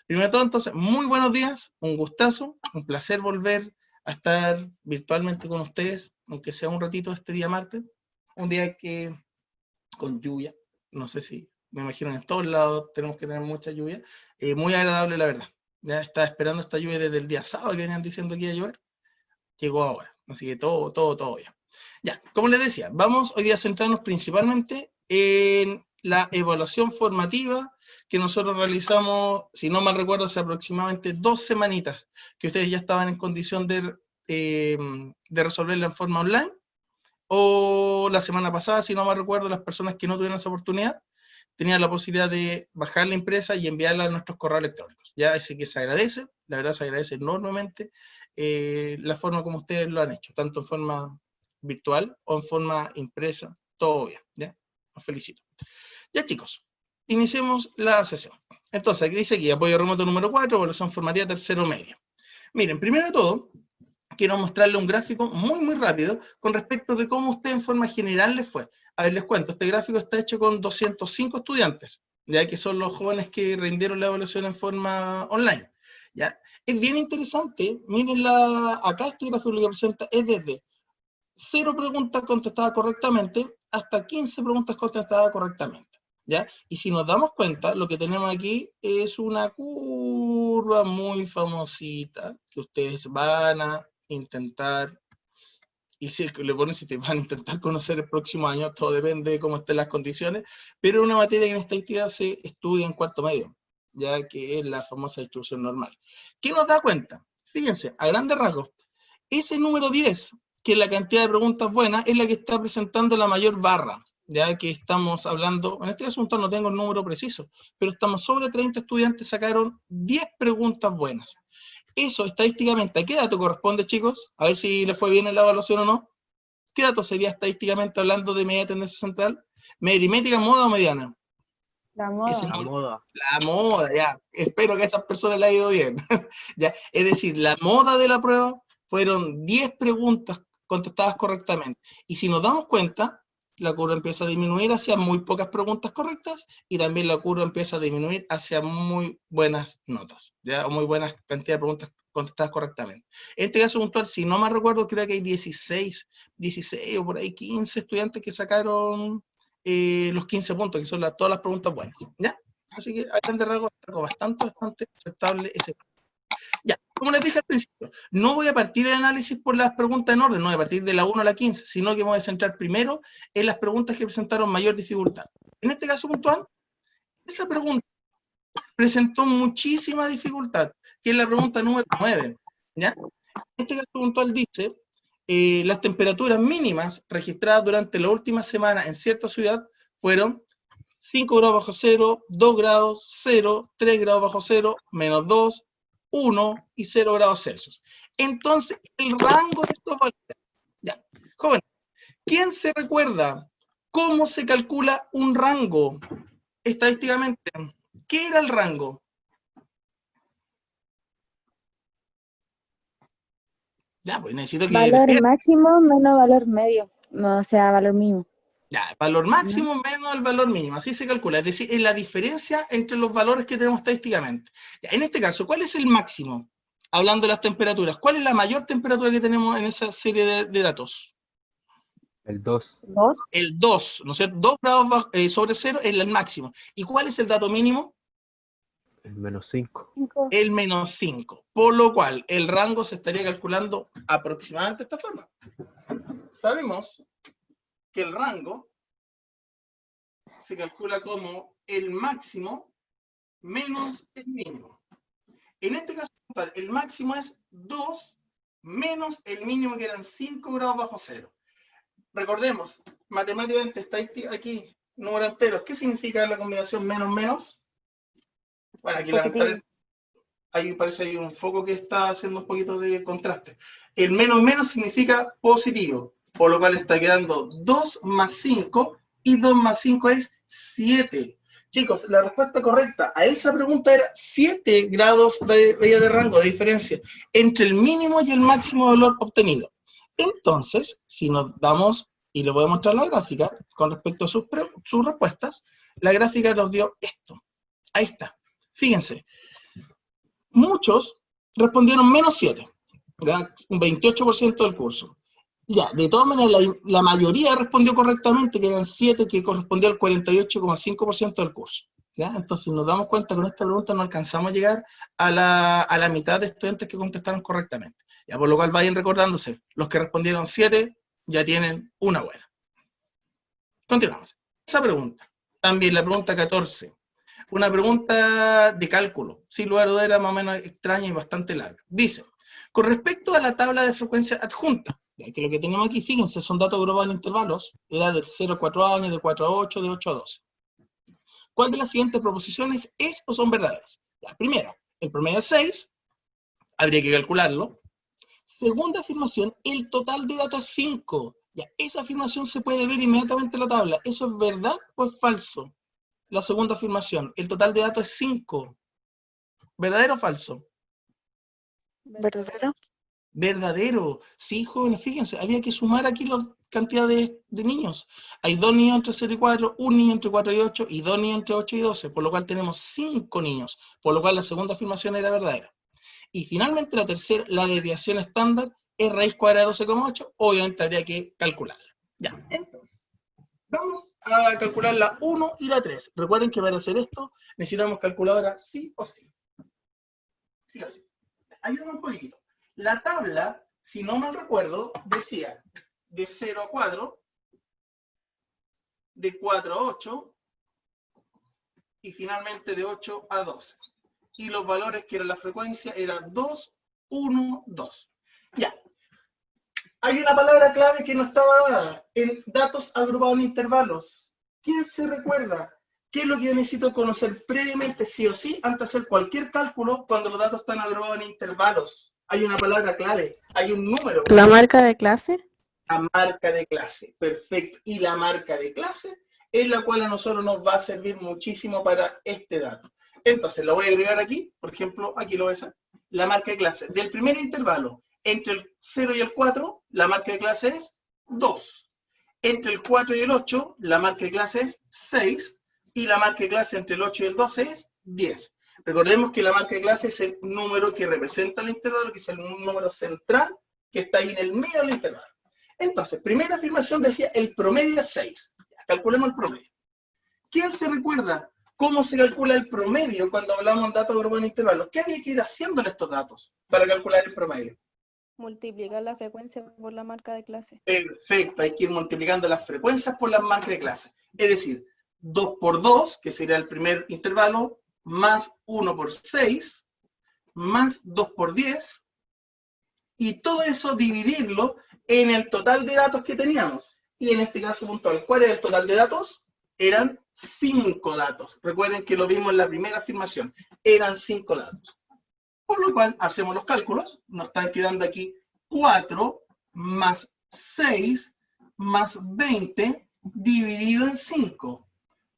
Primero de todo, entonces, muy buenos días, un gustazo, un placer volver a estar virtualmente con ustedes, aunque sea un ratito este día martes, un día que con lluvia, no sé si, me imagino en todos lados tenemos que tener mucha lluvia, muy agradable la verdad. Ya estaba esperando esta lluvia desde el día sábado que venían diciendo que iba a llover, llegó ahora, así que todo bien. Ya, como les decía, vamos hoy día a centrarnos principalmente en la evaluación formativa que nosotros realizamos, si no mal recuerdo, hace aproximadamente 2 semanitas, que ustedes ya estaban en condición de resolverla en forma online, o la semana pasada, si no mal recuerdo, las personas que no tuvieron esa oportunidad, tenían la posibilidad de bajar la impresa y enviarla a nuestros correos electrónicos. Ya, así que se agradece, la verdad se agradece enormemente la forma como ustedes lo han hecho, tanto en forma virtual o en forma impresa, todo bien, ¿ya? Los felicito. Ya chicos, iniciemos la sesión. Entonces, aquí dice aquí, apoyo remoto número 4, evaluación formativa tercero medio. Miren, primero de todo, quiero mostrarle un gráfico muy rápido con respecto de cómo a usted en forma general les fue. A ver, les cuento, este gráfico está hecho con 205 estudiantes, ya que son los jóvenes que rindieron la evaluación en forma online. ¿Ya? Es bien interesante, miren acá este gráfico lo que presenta es desde 0 preguntas contestadas correctamente hasta 15 preguntas contestadas correctamente. ¿Ya? Y si nos damos cuenta, lo que tenemos aquí es una curva muy famosita que ustedes van a intentar, y si le ponen si te van a intentar conocer el próximo año, todo depende de cómo estén las condiciones, pero es una materia que en estadística se estudia en cuarto medio, ya que es la famosa distribución normal. ¿Qué nos da cuenta? Fíjense, a grandes rasgos, ese número 10, que es la cantidad de preguntas buenas, es la que está presentando la mayor barra, ya que estamos hablando, en este asunto no tengo el número preciso, pero estamos sobre 30 estudiantes, sacaron 10 preguntas buenas. Eso estadísticamente, ¿a qué dato corresponde, chicos? A ver si les fue bien en la evaluación o no. ¿Qué dato sería estadísticamente hablando de media tendencia central? ¿Aritmética, moda o mediana? La moda. La moda. La moda, ya. Espero que a esas personas le haya ido bien. ¿Ya? Es decir, la moda de la prueba fueron 10 preguntas contestadas correctamente. Y si nos damos cuenta, la curva empieza a disminuir hacia muy pocas preguntas correctas y también la curva empieza a disminuir hacia muy buenas notas, ¿ya? O muy buenas cantidad de preguntas contestadas correctamente. En este caso puntual, si no me recuerdo, creo que hay 16 o por ahí 15 estudiantes que sacaron los 15 puntos, que son todas las preguntas buenas, ¿ya? Así que a grandes rasgos bastante aceptable ese. Ya, como les dije al principio, no voy a partir el análisis por las preguntas en orden, no voy a partir de la 1 a la 15, sino que me voy a centrar primero en las preguntas que presentaron mayor dificultad. En este caso puntual, esa pregunta presentó muchísima dificultad, que es la pregunta número 9, ¿ya? En este caso puntual dice, las temperaturas mínimas registradas durante la última semana en cierta ciudad fueron 5 grados bajo cero, 2 grados, 0, 3 grados bajo cero, menos 2, 1 y 0 grados Celsius. Entonces, el rango de estos valores. Ya, joven, ¿quién se recuerda cómo se calcula un rango estadísticamente? ¿Qué era el rango? Ya, pues necesito que Valor despierten. máximo menos valor medio. O sea, valor mínimo. Ya, el valor máximo menos el valor mínimo, así se calcula, es decir, es la diferencia entre los valores que tenemos estadísticamente. Ya, en este caso, ¿cuál es el máximo? Hablando de las temperaturas, ¿cuál es la mayor temperatura que tenemos en esa serie de datos? El 2. El 2, ¿no es cierto? 2 grados sobre 0 es el máximo. ¿Y cuál es el dato mínimo? El menos 5. El menos 5, por lo cual el rango se estaría calculando aproximadamente de esta forma. Sabemos que el rango se calcula como el máximo menos el mínimo. En este caso, el máximo es 2 menos el mínimo, que eran 5 grados bajo cero. Recordemos, matemáticamente, estadística aquí, número enteros. ¿Qué significa la combinación menos? Bueno, aquí lamentablemente ahí parece que hay un foco que está haciendo un poquito de contraste. El menos significa positivo, por lo cual está quedando 2 más 5, y 2 más 5 es 7. Chicos, la respuesta correcta a esa pregunta era 7 grados de rango, de diferencia, entre el mínimo y el máximo valor obtenido. Entonces, si nos damos, y les voy a mostrar la gráfica, con respecto a sus respuestas, la gráfica nos dio esto. Ahí está. Fíjense. muchos respondieron menos 7, ¿ya? Un 28% del curso. Ya, de todas maneras, la mayoría respondió correctamente, que eran 7, que correspondía al 48,5% del curso. ¿Ya? Entonces nos damos cuenta que con esta pregunta no alcanzamos a llegar a la mitad de estudiantes que contestaron correctamente. Ya, por lo cual vayan recordándose, los que respondieron 7 ya tienen una buena. Continuamos. Esa pregunta, también la pregunta 14, una pregunta de cálculo, sin lugar a dudas era más o menos extraña y bastante larga. Dice, con respecto a la tabla de frecuencia adjunta, ya que lo que tenemos aquí, fíjense, son datos agrupados en intervalos, era del 0 a 4 años, de 4 a 8, de 8 a 12. ¿Cuál de las siguientes proposiciones es o son verdaderas? La primera, el promedio es 6, habría que calcularlo. Segunda afirmación, el total de datos es 5. Ya, esa afirmación se puede ver inmediatamente en la tabla. ¿Eso es verdad o es falso? La segunda afirmación, el total de datos es 5. ¿Verdadero o falso? ¿Verdadero? Verdadero. Sí, jóvenes, fíjense, había que sumar aquí la cantidad de niños. Hay 2 niños entre 0 y 4, un niño entre 4 y 8 y 2 niños entre 8 y 12, por lo cual tenemos 5 niños, por lo cual la segunda afirmación era verdadera. Y finalmente la tercera, la desviación estándar es raíz cuadrada de 12,8, obviamente habría que calcularla. Ya, entonces, vamos a calcular la 1 y la 3. Recuerden que para hacer esto necesitamos calculadora sí o sí. Sí o sí. Ayúdenme un poquito. La tabla, si no mal recuerdo, decía de 0 a 4, de 4 a 8 y finalmente de 8 a 12. Y los valores que era la frecuencia era 2, 1, 2. Ya. Hay una palabra clave que no estaba dada en datos agrupados en intervalos. ¿Quién se recuerda? ¿Qué es lo que yo necesito conocer previamente, sí o sí, antes de hacer cualquier cálculo cuando los datos están agrupados en intervalos? Hay una palabra clave, hay un número. ¿La marca de clase? La marca de clase, perfecto. Y la marca de clase es la cual a nosotros nos va a servir muchísimo para este dato. Entonces, lo voy a agregar aquí, por ejemplo, aquí lo voy a hacer. La marca de clase del primer intervalo entre el 0 y el 4, la marca de clase es 2. Entre el 4 y el 8, la marca de clase es 6. Y la marca de clase entre el 8 y el 12 es 10. Recordemos que la marca de clase es el número que representa el intervalo, que es el número central que está ahí en el medio del intervalo. Entonces, primera afirmación decía el promedio es 6. Calculemos el promedio. ¿Quién se recuerda cómo se calcula el promedio cuando hablamos de datos agrupados en intervalos? ¿Qué había que ir haciendo en estos datos para calcular el promedio? Multiplicar la frecuencia por la marca de clase. Perfecto, hay que ir multiplicando las frecuencias por las marcas de clase. Es decir, 2 por 2, que sería el primer intervalo, más 1 por 6, más 2 por 10, y todo eso dividirlo en el total de datos que teníamos. Y en este caso puntual, ¿cuál era el total de datos? Eran 5 datos. Recuerden que lo vimos en la primera afirmación. Eran 5 datos. Por lo cual, hacemos los cálculos. Nos están quedando aquí 4 más 6 más 20 dividido en 5.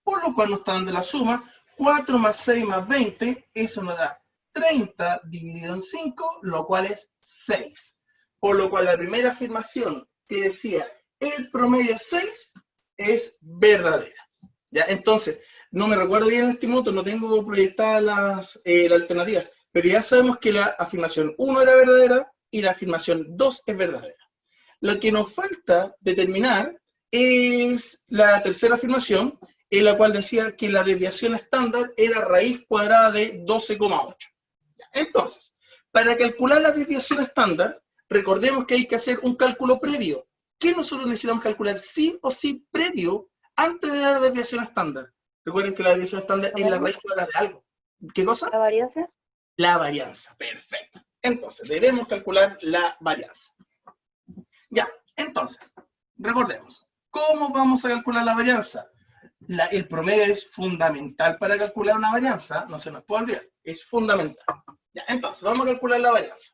Por lo cual nos está dando la suma. 4 más 6 más 20, eso nos da 30 dividido en 5, lo cual es 6. Por lo cual la primera afirmación que decía el promedio es 6 es verdadera. ¿Ya? Entonces, no me recuerdo bien en este minuto, no tengo proyectadas las alternativas, pero ya sabemos que la afirmación 1 era verdadera y la afirmación 2 es verdadera. Lo que nos falta determinar es la tercera afirmación, en la cual decía que la desviación estándar era raíz cuadrada de 12,8. Entonces, para calcular la desviación estándar, recordemos que hay que hacer un cálculo previo. ¿Qué nosotros necesitamos calcular sí o sí previo antes de la desviación estándar? Recuerden que la desviación estándar es la raíz cuadrada de algo. ¿Qué cosa? ¿La varianza? La varianza, perfecto. Entonces, debemos calcular la varianza. Ya, entonces, recordemos, ¿cómo vamos a calcular la varianza? El promedio es fundamental para calcular una varianza, no se nos puede olvidar, es fundamental. Ya, entonces, vamos a calcular la varianza.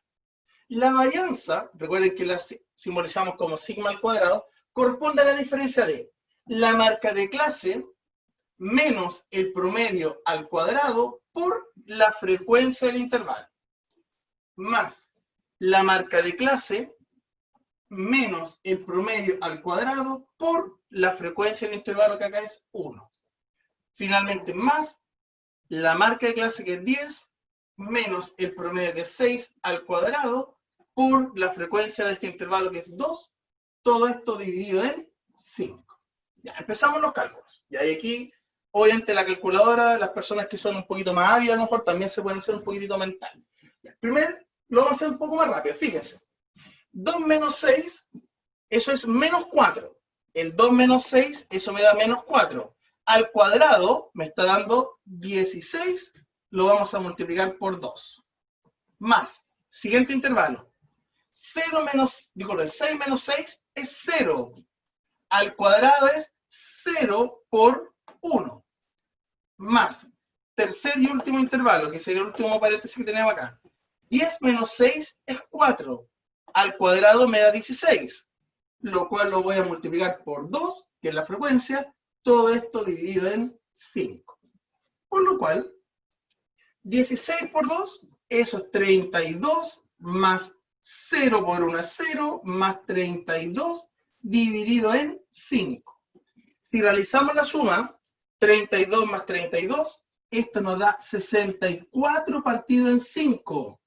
La varianza, recuerden que la simbolizamos como sigma al cuadrado, corresponde a la diferencia de la marca de clase menos el promedio al cuadrado por la frecuencia del intervalo, más la marca de clase menos el promedio al cuadrado por la frecuencia del intervalo que acá es 1. Finalmente, más la marca de clase que es 10 menos el promedio que es 6 al cuadrado por la frecuencia de este intervalo que es 2, todo esto dividido en 5. Ya, empezamos los cálculos. Y aquí, obviamente la calculadora, las personas que son un poquito más hábiles a lo mejor también se pueden hacer un poquitito mental. Ya, primero, lo vamos a hacer un poco más rápido, fíjense. 2 menos 6, eso es menos 4. El 2 menos 6, eso me da menos 4. Al cuadrado me está dando 16, lo vamos a multiplicar por 2. Más, siguiente intervalo. 6 menos 6 es 0. Al cuadrado es 0 por 1. Más, tercer y último intervalo, que sería el último paréntesis que tenemos acá. 10 menos 6 es 4. Al cuadrado me da 16. Lo cual lo voy a multiplicar por 2, que es la frecuencia, todo esto dividido en 5. Por lo cual, 16 por 2, eso es 32, más 0 por 1 es 0, más 32, dividido en 5. Si realizamos la suma, 32 más 32, esto nos da 64 partido en 5.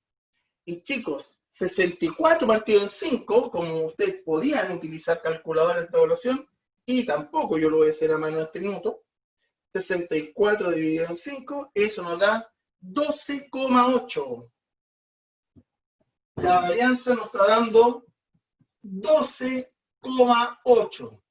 Y chicos, 64 partido en 5, como ustedes podían utilizar calculadora de esta evaluación, y tampoco yo lo voy a hacer a mano en este minuto, 64 dividido en 5, eso nos da 12,8. La varianza nos está dando 12,8.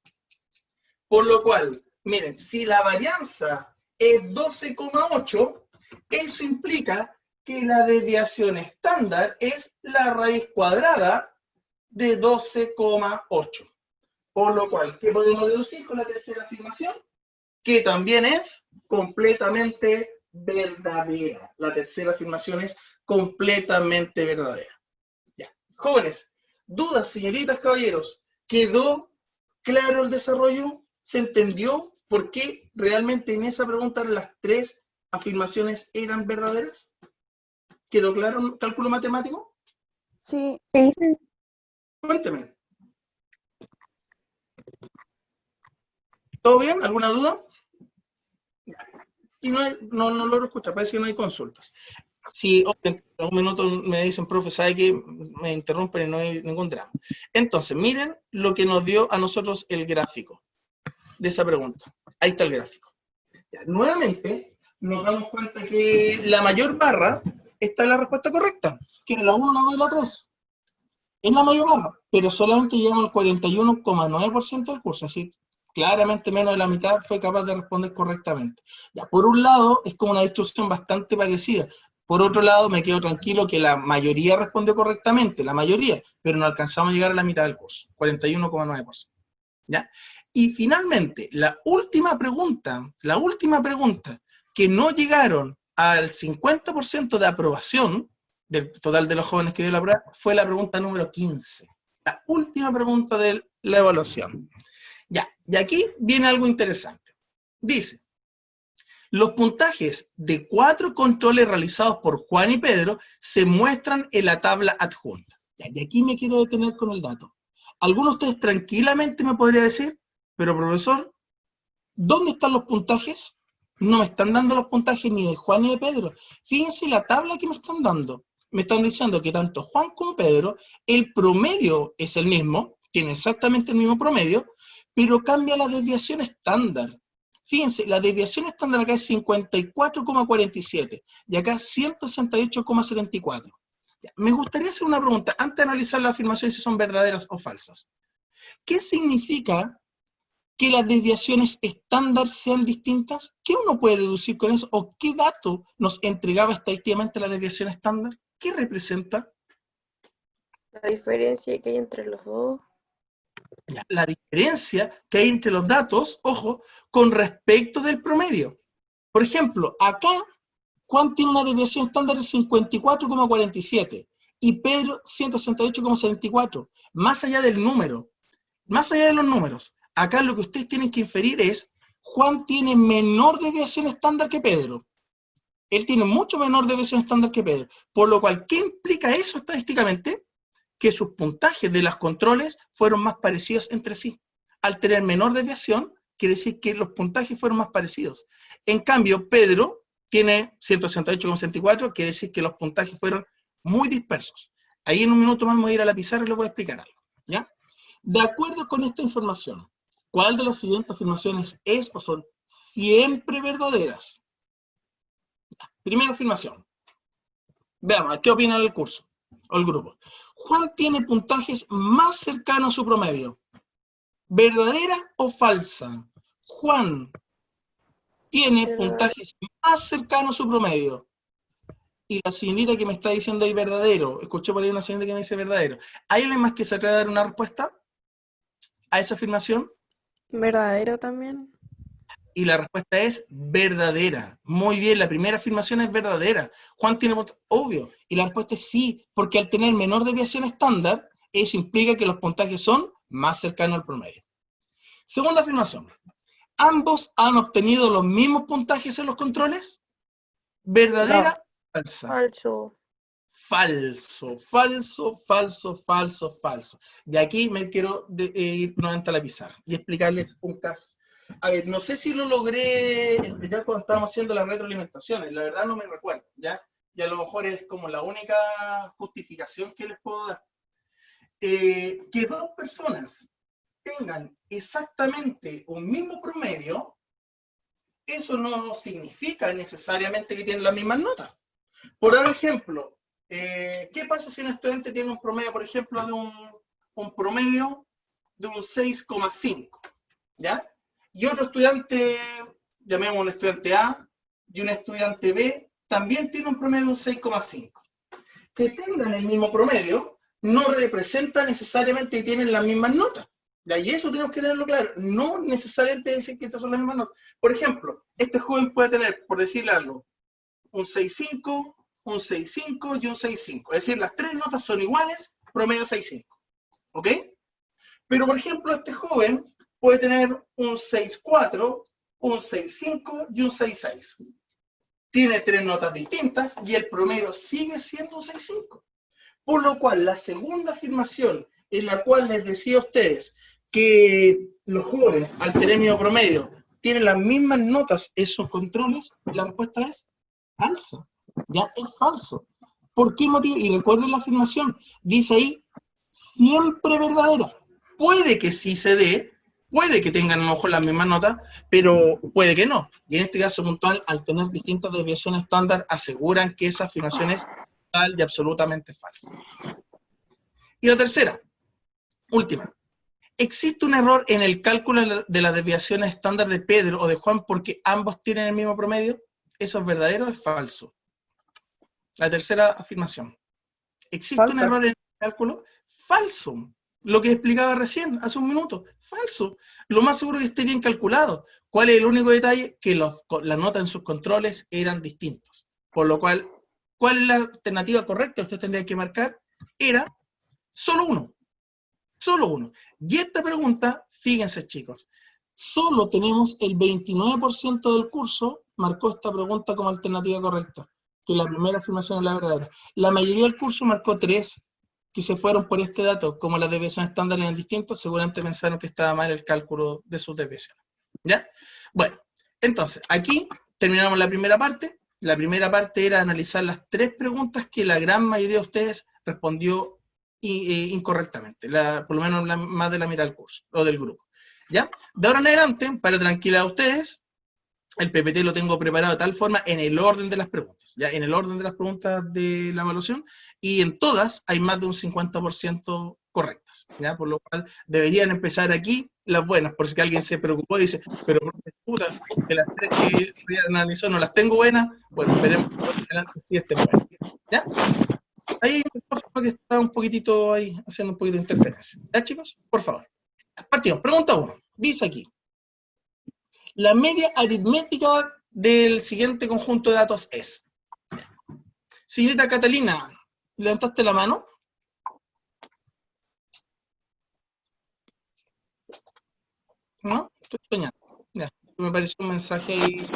Por lo cual, miren, si la varianza es 12,8, eso implica que la desviación estándar es la raíz cuadrada de 12,8. Por lo cual, ¿qué podemos deducir con la tercera afirmación? Que también es completamente verdadera. La tercera afirmación es completamente verdadera. Ya. Jóvenes, dudas, señoritas, caballeros, ¿quedó claro el desarrollo? ¿Se entendió por qué realmente en esa pregunta las tres afirmaciones eran verdaderas? ¿Quedó claro el cálculo matemático? Sí. Cuénteme. ¿Todo bien? ¿Alguna duda? Y no logro escuchar, parece que no hay consultas. Si en un minuto me dicen, profe, ¿sabe qué? Me interrumpen y no hay ningún drama. Entonces, miren lo que nos dio a nosotros el gráfico de esa pregunta. Ahí está el gráfico. Ya, nuevamente, nos damos cuenta que la mayor barra está en la respuesta correcta, que era la 1, la 2 y la 3. Es la mayor barra, pero solamente llegamos al 41,9% del curso, así claramente menos de la mitad fue capaz de responder correctamente. Ya, por un lado, es como una distribución bastante parecida. Por otro lado, me quedo tranquilo que la mayoría respondió correctamente, la mayoría, pero no alcanzamos a llegar a la mitad del curso, 41,9%. ¿Ya? Y finalmente, la última pregunta que no llegaron al 50% de aprobación del total de los jóvenes que dio la prueba, fue la pregunta número 15. La última pregunta de la evaluación. Ya, y aquí viene algo interesante. Dice, los puntajes de 4 controles realizados por Juan y Pedro se muestran en la tabla adjunta. Ya, y aquí me quiero detener con el dato. Algunos de ustedes tranquilamente me podría decir, pero profesor, ¿dónde están los puntajes? No me están dando los puntajes ni de Juan ni de Pedro. Fíjense la tabla que me están dando. Me están diciendo que tanto Juan como Pedro, el promedio es el mismo, tiene exactamente el mismo promedio, pero cambia la desviación estándar. Fíjense, la desviación estándar acá es 54,47 y acá 168,74. Me gustaría hacer una pregunta antes de analizar las afirmaciones si son verdaderas o falsas. ¿Qué significa que las desviaciones estándar sean distintas? ¿Qué uno puede deducir con eso? ¿O qué dato nos entregaba estadísticamente la desviación estándar? ¿Qué representa? La diferencia que hay entre los dos. La diferencia que hay entre los datos, ojo, con respecto del promedio. Por ejemplo, acá Juan tiene una desviación estándar de 54,47 y Pedro 168,74. Más allá del número, más allá de los números, acá lo que ustedes tienen que inferir es, Juan tiene menor desviación estándar que Pedro. Él tiene mucho menor desviación estándar que Pedro. Por lo cual, ¿qué implica eso estadísticamente? Que sus puntajes de las controles fueron más parecidos entre sí. Al tener menor desviación, quiere decir que los puntajes fueron más parecidos. En cambio, Pedro tiene 168,64, quiere decir que los puntajes fueron muy dispersos. Ahí en un minuto más voy a ir a la pizarra y les voy a explicar algo, ¿ya? De acuerdo con esta información, ¿cuál de las siguientes afirmaciones es o son siempre verdaderas? Primera afirmación. Veamos, ¿qué opina el curso o el grupo? Juan tiene puntajes más cercanos a su promedio. ¿Verdadera o falsa? Juan tiene puntajes más cercanos a su promedio. Y la señorita que me está diciendo ahí verdadero, escuché por ahí una señorita que me dice verdadero. ¿Hay alguien más que se atreva a dar una respuesta a esa afirmación? ¿Verdadero también? Y la respuesta es verdadera. Muy bien, la primera afirmación es verdadera. Juan tiene puntajes, obvio. Y la respuesta es sí, porque al tener menor desviación estándar, eso implica que los puntajes son más cercanos al promedio. Segunda afirmación. ¿Ambos han obtenido los mismos puntajes en los controles? ¿Verdadera o falsa? Falso. Falso, falso, falso, falso, falso. De aquí me quiero ir nuevamente a la pizarra y explicarles un caso. A ver, no sé si lo logré explicar cuando estábamos haciendo las retroalimentaciones, la verdad no me recuerdo, ¿ya? Y a lo mejor es como la única justificación que les puedo dar. Que dos personas tengan exactamente un mismo promedio, eso no significa necesariamente que tienen las mismas notas. Por dar ejemplo, ¿qué pasa si un estudiante tiene un promedio, por ejemplo, de un promedio de un 6,5? ¿Ya? Y otro estudiante, llamémoslo un estudiante A, y un estudiante B, también tiene un promedio de un 6,5. Que tengan el mismo promedio no representa necesariamente que tienen las mismas notas. Y eso tenemos que tenerlo claro. No necesariamente dicen que estas son las mismas notas. Por ejemplo, este joven puede tener, por decirle algo, un 6,5, un 6,5 y un 6,5. Es decir, las tres notas son iguales, promedio 6,5. ¿Ok? Pero, por ejemplo, este joven puede tener un 6,4, un 6,5 y un 6,6. Tiene tres notas distintas y el promedio sigue siendo un 6,5. Por lo cual, la segunda afirmación en la cual les decía a ustedes que los jóvenes al tener mismo promedio tienen las mismas notas en sus controles, la respuesta es falsa. Ya es falso. ¿Por qué motivo? Y recuerden la afirmación, dice ahí, siempre verdadera. Puede que sí se dé, puede que tengan a lo mejor las mismas notas, pero puede que no. Y en este caso puntual, al tener distintas desviaciones estándar, aseguran que esa afirmación es total y absolutamente falsa. Y la tercera, última. ¿Existe un error en el cálculo de las desviaciones estándar de Pedro o de Juan porque ambos tienen el mismo promedio? ¿Eso es verdadero o es falso? La tercera afirmación. ¿Existe un error en el cálculo? Falso. Lo que explicaba recién, hace un minuto. Falso. Lo más seguro es que esté bien calculado. ¿Cuál es el único detalle? Que las notas en sus controles eran distintos. Por lo cual, ¿cuál es la alternativa correcta? Usted tendría que marcar. Era solo uno. Solo uno. Y esta pregunta, fíjense chicos, solo tenemos el 29% del curso marcó esta pregunta como alternativa correcta, que la primera afirmación es la verdadera. La mayoría del curso marcó 3, que se fueron por este dato, como las desviaciones estándar eran distintas, seguramente pensaron que estaba mal el cálculo de sus desviaciones. ¿Ya? Bueno, entonces, aquí terminamos la primera parte. La primera parte era analizar las 3 preguntas que la gran mayoría de ustedes respondió incorrectamente, por lo menos más de la mitad del curso, o del grupo. ¿Ya? De ahora en adelante, para tranquilidad a ustedes, el PPT lo tengo preparado de tal forma en el orden de las preguntas, ¿ya? En el orden de las preguntas de la evaluación, y en todas hay más de un 50% correctas, ¿ya? Por lo cual deberían empezar aquí las buenas, por si alguien se preocupó y dice, pero por qué puta, de las 3 que analizó no las tengo buenas, bueno, esperemos que adelante sí estén buenas, ¿ya? Ahí que está un poquitito ahí, haciendo un poquito de interferencia. ¿Ya, chicos? Por favor. Partimos. Pregunta 1. Dice aquí. La media aritmética del siguiente conjunto de datos es. Señorita Catalina, ¿levantaste la mano? ¿No? Estoy soñando. Ya. Me apareció un mensaje ahí.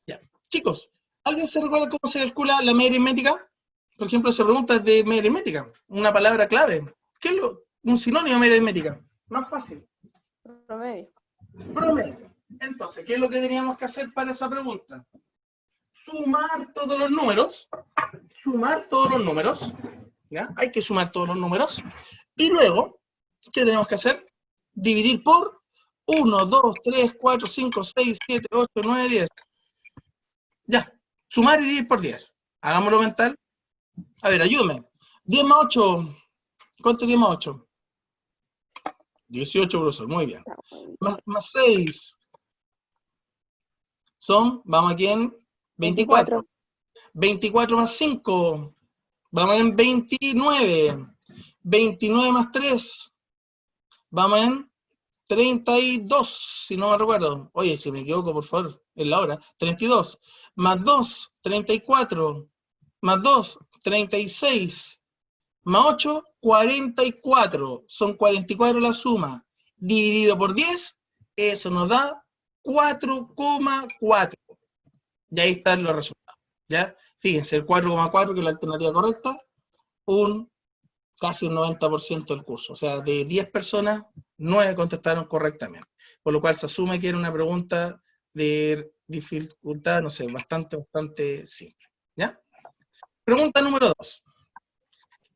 Ya. Chicos, ¿alguien se recuerda cómo se calcula la media aritmética? Por ejemplo, se pregunta de media aritmética. Una palabra clave. ¿Qué es un sinónimo de media aritmética? Más fácil. Promedio. Promedio. Entonces, ¿qué es lo que teníamos que hacer para esa pregunta? Sumar todos los números. Sumar todos los números. ¿Ya? Hay que sumar todos los números. Y luego, ¿qué tenemos que hacer? Dividir por 1, 2, 3, 4, 5, 6, 7, 8, 9, 10. Ya. Sumar y dividir por 10. Hagámoslo mental. A ver, ayúdame. 10 más 8. ¿Cuánto es 10 más 8? 18, profesor. Muy bien. Más 6. Son, vamos aquí en 24. 24 más 5. Vamos en 29. 29 más 3. Vamos en 32, si no me recuerdo. Oye, si me equivoco, por favor, en la hora. 32. Más 2, 34. Más 2, 36. Más 8, 44. Son 44 la suma. Dividido por 10, eso nos da 4,4. Y ahí están los resultados. ¿Ya? Fíjense, el 4,4, que es la alternativa correcta, casi un 90% del curso. O sea, de 10 personas, 9 contestaron correctamente. Por lo cual se asume que era una pregunta de dificultad, no sé, bastante simple. ¿Ya? Pregunta número 2.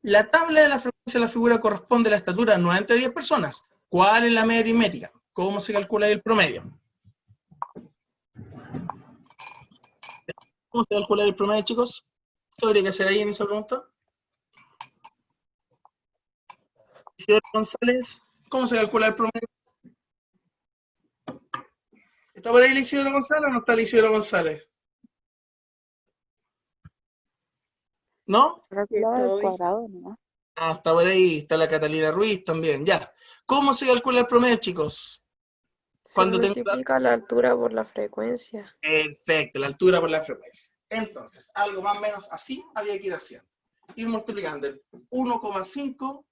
La tabla de la frecuencia de la figura corresponde a la estatura nuevamente de 10 personas. ¿Cuál es la media aritmética? ¿Cómo se calcula el promedio? ¿Cómo se calcula el promedio, chicos? ¿Qué habría que hacer ahí en esa pregunta? Isidoro González, ¿cómo se calcula el promedio? ¿Está por ahí el Isidoro González o no está el Isidoro González? ¿No? Calculado al cuadrado, ¿no? Ah, está por ahí, está la Catalina Ruiz también, ya. ¿Cómo se calcula el promedio, chicos? Se Cuando tengo multiplica la altura por la frecuencia. Perfecto, la altura por la frecuencia. Entonces, algo más o menos así había que ir haciendo. Ir multiplicando el 1,5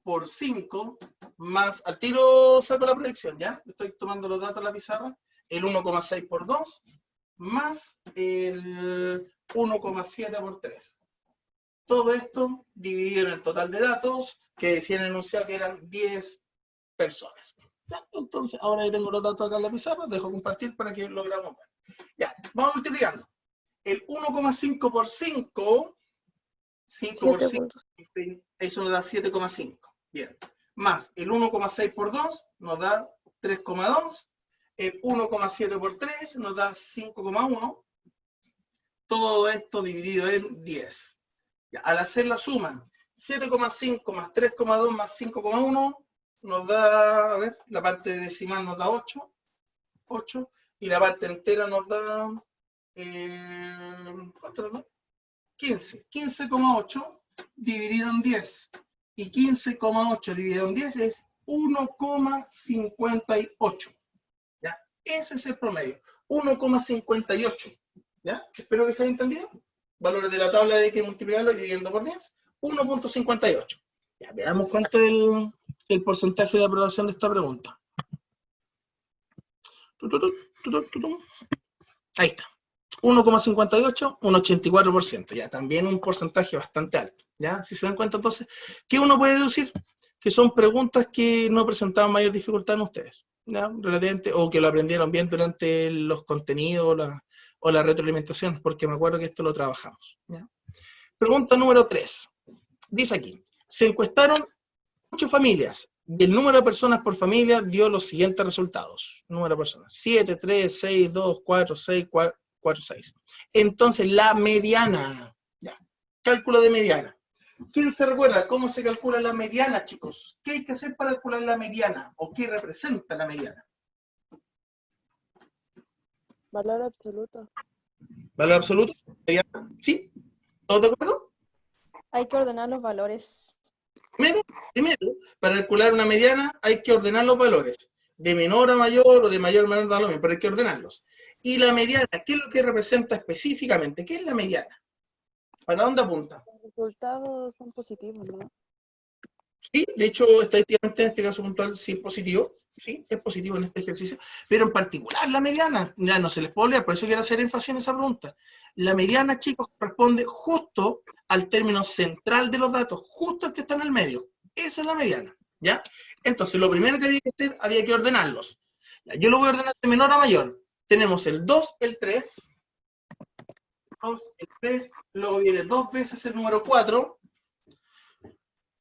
por 5 más, al tiro saco la predicción, ¿ya? Estoy tomando los datos en la pizarra. El 1,6 por 2 más el 1,7 por 3. Todo esto dividido en el total de datos que decía en el enunciado que eran 10 personas. ¿Ya? Entonces, ahora ya tengo los datos acá en la pizarra, dejo compartir para que lo veamos. Ya, vamos multiplicando. El 1,5 por 5, 5 por 5, eso nos da 7,5. Bien. Más el 1,6 por 2 nos da 3,2. El 1,7 por 3 nos da 5,1. Todo esto dividido en 10. Ya, al hacer la suma, 7,5 más 3,2 más 5,1 nos da, a ver, la parte decimal nos da 8, y la parte entera nos da, ¿cuánto nos da? 15, 15,8 dividido en 10, y 15,8 dividido en 10 es 1,58, ¿ya? Ese es el promedio, 1,58, ¿ya? Espero que se haya entendido. Valores de la tabla hay que multiplicarlo dividiendo por 10, 1,58. Ya, veamos cuánto es el porcentaje de aprobación de esta pregunta. Ahí está. 1,58, un 84%. Ya, también un porcentaje bastante alto. ¿Ya? Si se dan cuenta, entonces, ¿qué uno puede deducir? Que son preguntas que no presentaban mayor dificultad en ustedes. ¿Ya? Relativamente, o que lo aprendieron bien durante los contenidos o la retroalimentación, porque me acuerdo que esto lo trabajamos. ¿Ya? Pregunta número 3. Dice aquí, se encuestaron 8 familias y el número de personas por familia dio los siguientes resultados. Número de personas, 7, 3, 6, 2, 4, 6, 4, 6. Entonces, la mediana, ya, cálculo de mediana. ¿Quién se recuerda cómo se calcula la mediana, chicos? ¿Qué hay que hacer para calcular la mediana? ¿O qué representa la mediana? Valor absoluto. ¿Valor absoluto? ¿Sí? ¿Todos de acuerdo? Hay que ordenar los valores. Primero, para calcular una mediana hay que ordenar los valores. De menor a mayor o de mayor a menor da lo mismo, pero hay que ordenarlos. Y la mediana, ¿qué es lo que representa específicamente? ¿Qué es la mediana? ¿Para dónde apunta? Los resultados son positivos, ¿no? Sí, de hecho, estadísticamente en este caso puntual sí es positivo. Sí, es positivo en este ejercicio. Pero en particular la mediana, ya no se les puede olvidar, por eso quiero hacer énfasis en esa pregunta. La mediana, chicos, corresponde justo al término central de los datos, justo el que está en el medio. Esa es la mediana, ¿ya? Entonces, lo primero que había que hacer, había que ordenarlos. Yo lo voy a ordenar de menor a mayor. Tenemos el 2, el 3, 2, el 3, luego viene 2 veces el número 4,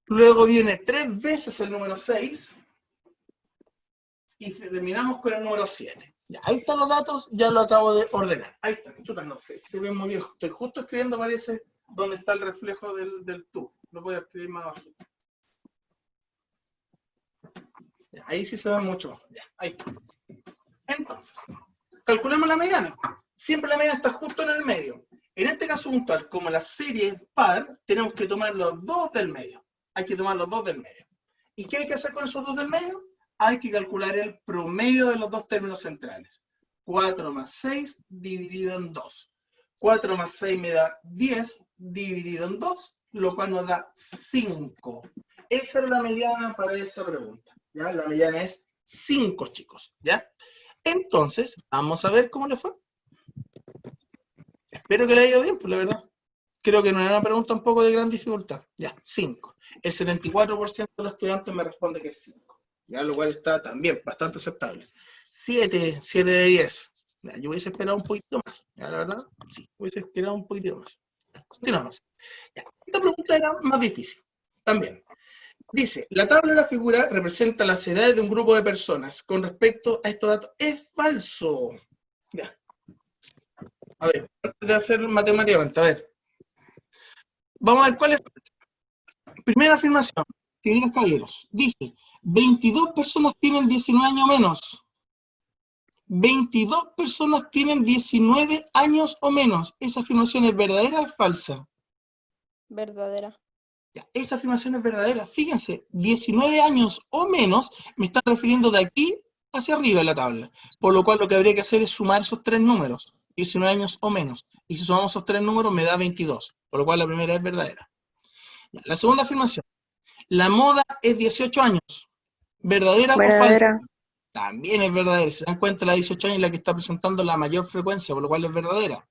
luego viene 3 veces el número 6, y terminamos con el número 7. Ya, ahí están los datos, ya lo acabo de ordenar. Ahí están, chutas, no sé, se ven muy bien. Estoy justo escribiendo, parece, donde está el reflejo del tú. Lo voy a escribir más abajo. Ya, ahí sí se ve mucho mejor. Ya, ahí está. Entonces, calculemos la mediana. Siempre la mediana está justo en el medio. En este caso puntual, como la serie es par, tenemos que tomar los dos del medio. Hay que tomar los dos del medio. ¿Y qué hay que hacer con esos dos del medio? Hay que calcular el promedio de los dos términos centrales. 4 más 6 dividido en 2. 4 más 6 me da 10 dividido en 2, lo cual nos da 5. Esa es la mediana para esa pregunta. ¿Ya? La mediana es 5, chicos. ¿Ya? Entonces, vamos a ver cómo le fue. Espero que le haya ido bien, pues la verdad. Creo que no era una pregunta un poco de gran dificultad. Ya, 5. El 74% de los estudiantes me responde que es 5. Ya, lo cual está también bastante aceptable. 7 de 10. Ya, yo hubiese esperado un poquito más. Ya, la verdad, sí, hubiese esperado un poquito más. Continuamos. Ya, esta pregunta era más difícil. También. Dice, la tabla de la figura representa las edades de un grupo de personas. Con respecto a estos datos, es falso. Ya. A ver, antes de hacer matemáticamente, a ver. Vamos a ver cuál es. Primera afirmación, queridos caballeros. Dice, 22 personas tienen 19 años o menos. 22 personas tienen 19 años o menos. ¿Esa afirmación es verdadera o es falsa? Verdadera. Ya, esa afirmación es verdadera. Fíjense, 19 años o menos me está refiriendo de aquí hacia arriba en la tabla. Por lo cual lo que habría que hacer es sumar esos tres números. 19 años o menos. Y si sumamos esos tres números me da 22. Por lo cual la primera es verdadera. Ya, la segunda afirmación. La moda es 18 años. ¿Verdadera o falsa? Verdadera. También es verdadera. Se dan cuenta, la 18 años es la que está presentando la mayor frecuencia, por lo cual es verdadera.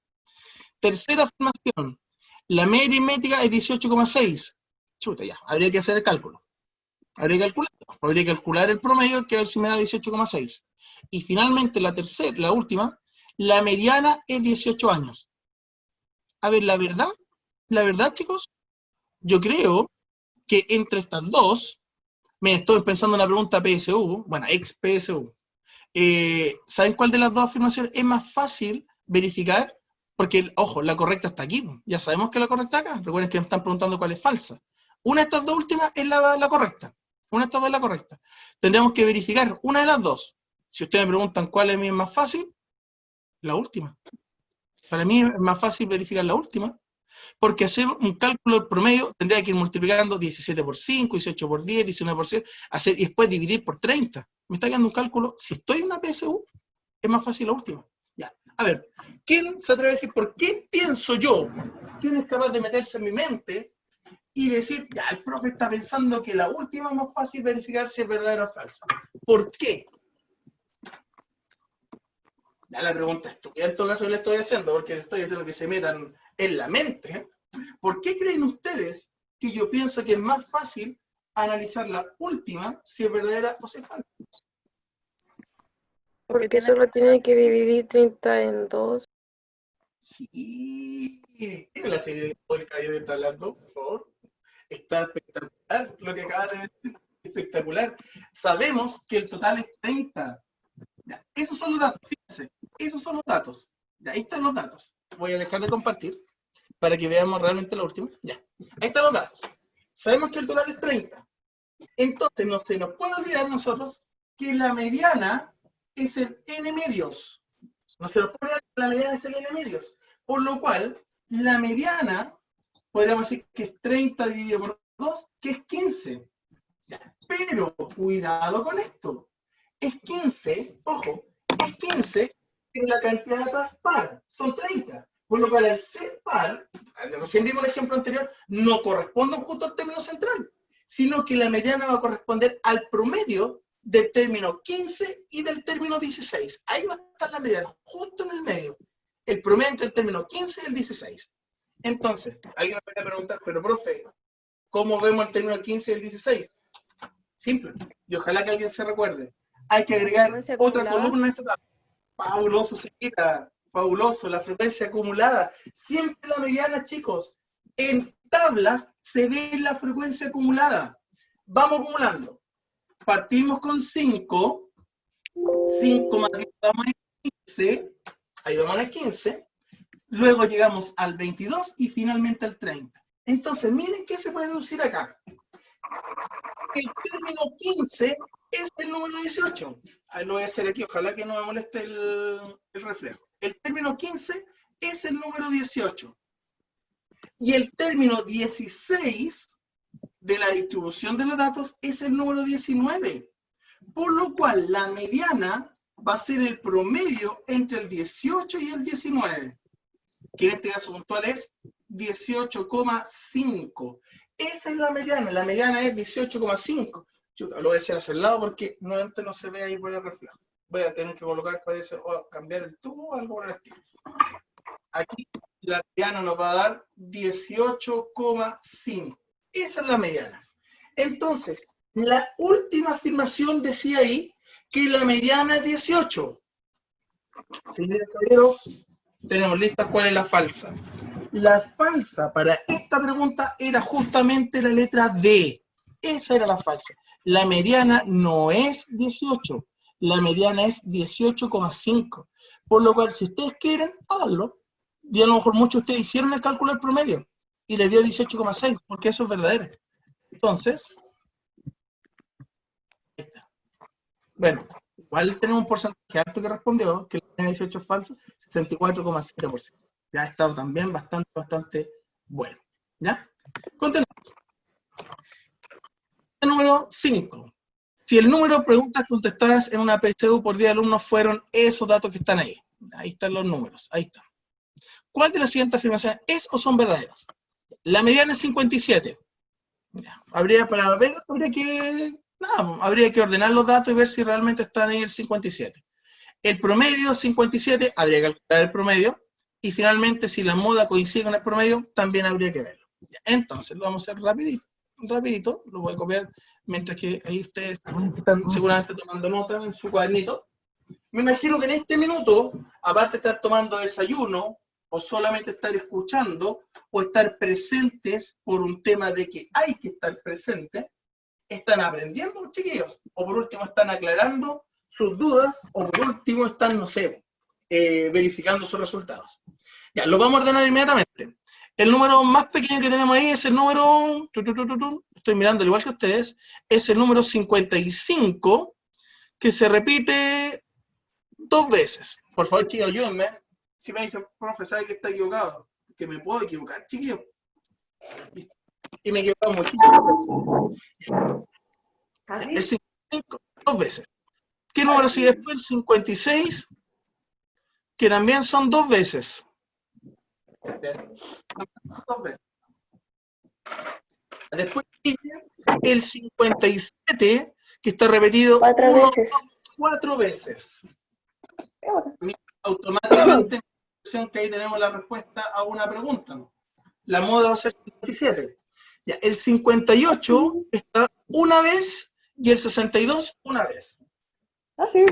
Tercera afirmación. La media aritmética es 18,6. Chuta, ya. Habría que hacer el cálculo. Habría que calcular el promedio, que a ver si me da 18,6. Y finalmente, la última, la mediana es 18 años. A ver, la verdad, chicos, yo creo que entre estas dos, me estoy pensando en la pregunta PSU, bueno, ex PSU. ¿Saben cuál de las dos afirmaciones es más fácil verificar? Porque, ojo, la correcta está aquí. Ya sabemos que la correcta acá. Recuerden que me están preguntando cuál es falsa. Una de estas dos últimas es la correcta. Una de estas dos es la correcta. Tendremos que verificar una de las dos. Si ustedes me preguntan cuál es más fácil, la última. Para mí es más fácil verificar la última. Porque hacer un cálculo promedio tendría que ir multiplicando 17 por 5, 18 por 10, 19 por 100, y después dividir por 30. Me está quedando un cálculo. Si estoy en una PSU, es más fácil la última. Ya. A ver, ¿quién se atreve a decir por qué pienso yo? ¿Quién es capaz de meterse en mi mente y decir, ya, el profe está pensando que la última es más fácil verificar si es verdadera o falsa? ¿Por qué? Ya la pregunta estúpida en todo caso le estoy haciendo, porque le estoy haciendo que se metan en la mente. ¿Por qué creen ustedes que yo pienso que es más fácil analizar la última si es verdadera o si es falsa? Porque solo tiene que dividir 30 en 2. Sí. ¿Tiene la serie de el caballero que está hablando, por favor? Está espectacular lo que acaba de decir. Espectacular. Sabemos que el total es 30. Ya, esos son los datos, fíjense. Esos son los datos. Ya, ahí están los datos. Voy a dejar de compartir para que veamos realmente la última. Ya, ahí están los datos. Sabemos que el total es 30. Entonces no se nos puede olvidar nosotros que la mediana es el n medios. No se nos puede olvidar que la mediana es el n medios. Por lo cual, la mediana, podríamos decir que es 30 dividido por 2, que es 15. Ya, pero cuidado con esto. Es 15, ojo, es 15 en la cantidad de datos par, son 30. Por lo cual, al ser par, recién vimos el ejemplo anterior, no corresponde justo al término central, sino que la mediana va a corresponder al promedio del término 15 y del término 16. Ahí va a estar la mediana, justo en el medio. El promedio entre el término 15 y el 16. Entonces, alguien me puede preguntar, pero profe, ¿cómo vemos el término 15 y el 16? Simple, y ojalá que alguien se recuerde. hay que agregar Frecuencia otra acumulada. columna a esta tabla. Fabuloso, señorita. Fabuloso, la frecuencia acumulada. Siempre la mediana, chicos. En tablas se ve la frecuencia acumulada. Vamos acumulando. Partimos con 5. 5 más 10 damos a 15. Ahí vamos a 15. Luego llegamos al 22 y finalmente al 30. Entonces, miren qué se puede deducir acá. El término 15 es el número 18. Ahí lo voy a hacer aquí, ojalá que no me moleste el reflejo. El término 15 es el número 18. Y el término 16 de la distribución de los datos es el número 19. Por lo cual, la mediana va a ser el promedio entre el 18 y el 19. Que en este caso puntual es 18,5. Esa es la mediana es 18,5. Yo lo voy a hacer hacia el lado porque nuevamente no se ve ahí por el reflejo. Voy a tener que colocar, parece, o cambiar el tubo o algo por el estilo. Aquí la mediana nos va a dar 18,5. Esa es la mediana. Entonces, la última afirmación decía ahí que la mediana es 18. Señores caballeros, tenemos lista cuál es la falsa. La falsa para esta pregunta era justamente la letra D. Esa era la falsa. La mediana no es 18. La mediana es 18,5. Por lo cual, si ustedes quieren, háganlo. Y a lo mejor muchos de ustedes hicieron el cálculo del promedio y le dio 18,6, porque eso es verdadero. Entonces, ahí está. Bueno, igual tenemos un porcentaje alto que respondió, que la 18 es falso, 64,7%. Ya ha estado también bastante bueno. ¿Ya? Continuamos. Número 5. Si el número de preguntas contestadas en una PSU por 10 alumnos fueron esos datos que están ahí. Ahí están los números, ahí están. ¿Cuál de las siguientes afirmaciones es o son verdaderas? La mediana es 57. Ya, habría que ordenar los datos y ver si realmente están ahí el 57. El promedio 57, habría que calcular el promedio. Y finalmente, si la moda coincide con el promedio, también habría que verlo. Entonces, lo vamos a hacer rapidito. Lo voy a copiar mientras que ahí ustedes están seguramente tomando nota en su cuadernito. Me imagino que en este minuto, aparte de estar tomando desayuno, o solamente estar escuchando, o estar presentes por un tema de que hay que estar presente, están aprendiendo, chiquillos, o por último están aclarando sus dudas, o por último están, no sé, verificando sus resultados. Ya, lo vamos a ordenar inmediatamente. El número más pequeño que tenemos ahí es el número, estoy mirando igual que ustedes, es el número 55, que se repite 2 veces. Por favor, chicos, ayúdenme. Si me dicen, profe, ¿sabe que está equivocado? Que me puedo equivocar, chiquillos. Y me he equivocado muchísimas veces. El 55, 2 veces. ¿Qué número sigue después? El 56, que también son 2 veces. 2 veces. Después sigue el 57, que está repetido 4 veces. 4 veces. Automáticamente, que ahí tenemos la respuesta a una pregunta. La moda va a ser 57. Ya, el 58 está una vez y el 62 una vez. Así.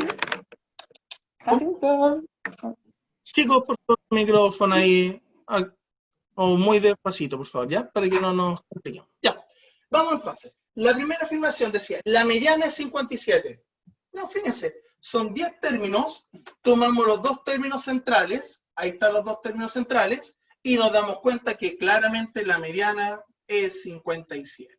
Así. Chicos, por favor, el micrófono ahí, o muy despacito, por favor, ¿ya? Para que no nos compliquemos. Ya, vamos entonces. La primera afirmación decía, la mediana es 57. No, fíjense, son 10 términos, tomamos los 2 términos centrales, ahí están los 2 términos centrales, y nos damos cuenta que claramente la mediana es 57.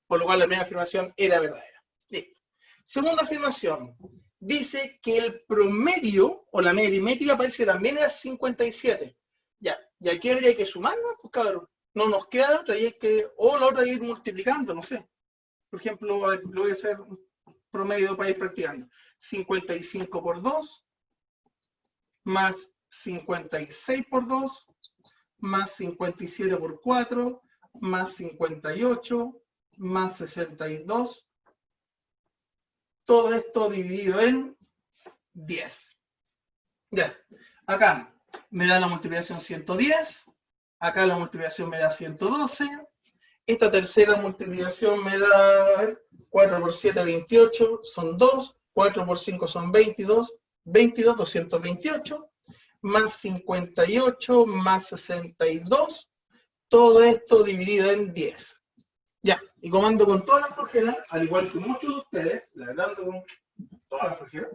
Por lo cual la primera afirmación era verdadera. Listo. Segunda afirmación. Dice que el promedio, o la media aritmética, parece que también era 57. Ya, y aquí habría que sumarnos, pues cabrón. No nos queda otra, y hay que, o la otra ir multiplicando, no sé. Por ejemplo, a ver, lo voy a hacer un promedio para ir practicando. 55 por 2, más 56 por 2, más 57 por 4, más 58, más 62. Todo esto dividido en 10. Ya, acá me da la multiplicación 110, acá la multiplicación me da 112, esta tercera multiplicación me da 4 por 7, 28, son 2, 4 por 5 son 22, 22, 228, más 58, más 62, todo esto dividido en 10. Ya, y como ando con toda la flojera, al igual que muchos de ustedes, la verdad ando con toda la flojera,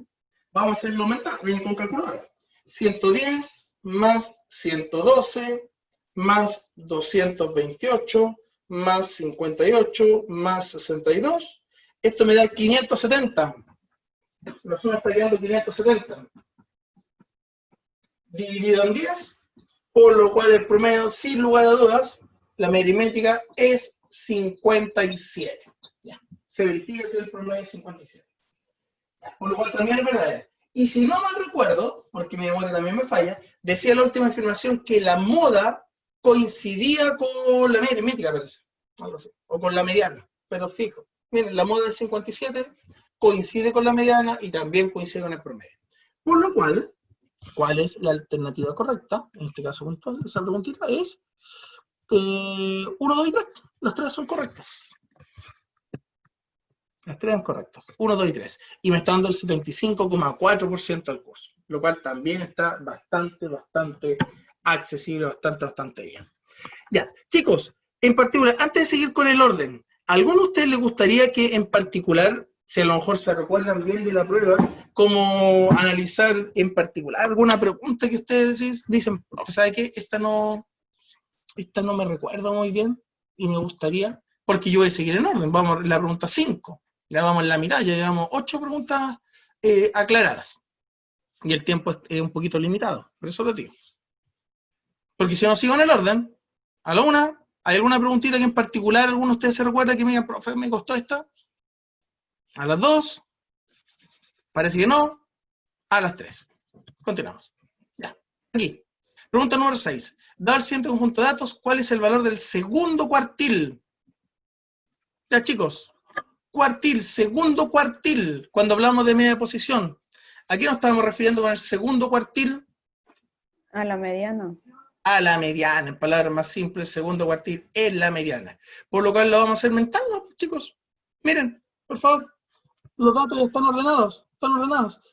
vamos a hacerlo aumentar, viene con calculadora. 110 más 112 más 228 más 58 más 62. Esto me da 570. La suma está quedando 570. Dividido en 10, por lo cual el promedio, sin lugar a dudas, la media aritmética es 57. Ya. Se verifica que el promedio es 57. Ya. Por lo cual también es verdadero. Y si no mal recuerdo, porque mi memoria también me falla, decía la última afirmación que la moda coincidía con la media aritmética, parece. Algo así. O con la mediana. Pero fijo. Miren, la moda del 57 coincide con la mediana y también coincide con el promedio. Por lo cual, ¿cuál es la alternativa correcta? En este caso puntual, esa preguntita es 1, 2 y 3. Las tres son correctas. Las tres son correctas. 1, 2 y 3. Y me está dando el 75,4% del curso. Lo cual también está bastante accesible, bastante bien. Ya, chicos, en particular, antes de seguir con el orden, ¿a alguno de ustedes les gustaría que en particular, si a lo mejor se recuerdan bien de la prueba, como analizar en particular alguna pregunta que ustedes dicen, profe, ¿sabe qué? Esta no me recuerdo muy bien y me gustaría, porque yo voy a seguir en orden, vamos a la pregunta 5, ya vamos en la mitad, ya llevamos 8 preguntas aclaradas, y el tiempo es un poquito limitado, por eso lo digo. Porque si no sigo en el orden, a la 1, ¿hay alguna preguntita que en particular alguno de ustedes se recuerda que me digan, profe, me costó esta? A las 2, parece que no, a las 3. Continuamos. Ya, aquí. Pregunta número 6. Dado el siguiente conjunto de datos, ¿cuál es el valor del segundo cuartil? Ya, chicos, cuartil, segundo cuartil, cuando hablamos de media posición. ¿A qué nos estamos refiriendo con el segundo cuartil? A la mediana. A la mediana, en palabras más simples, el segundo cuartil es la mediana. Por lo cual lo vamos a hacer mental, ¿no, chicos? Miren, por favor, los datos están ordenados,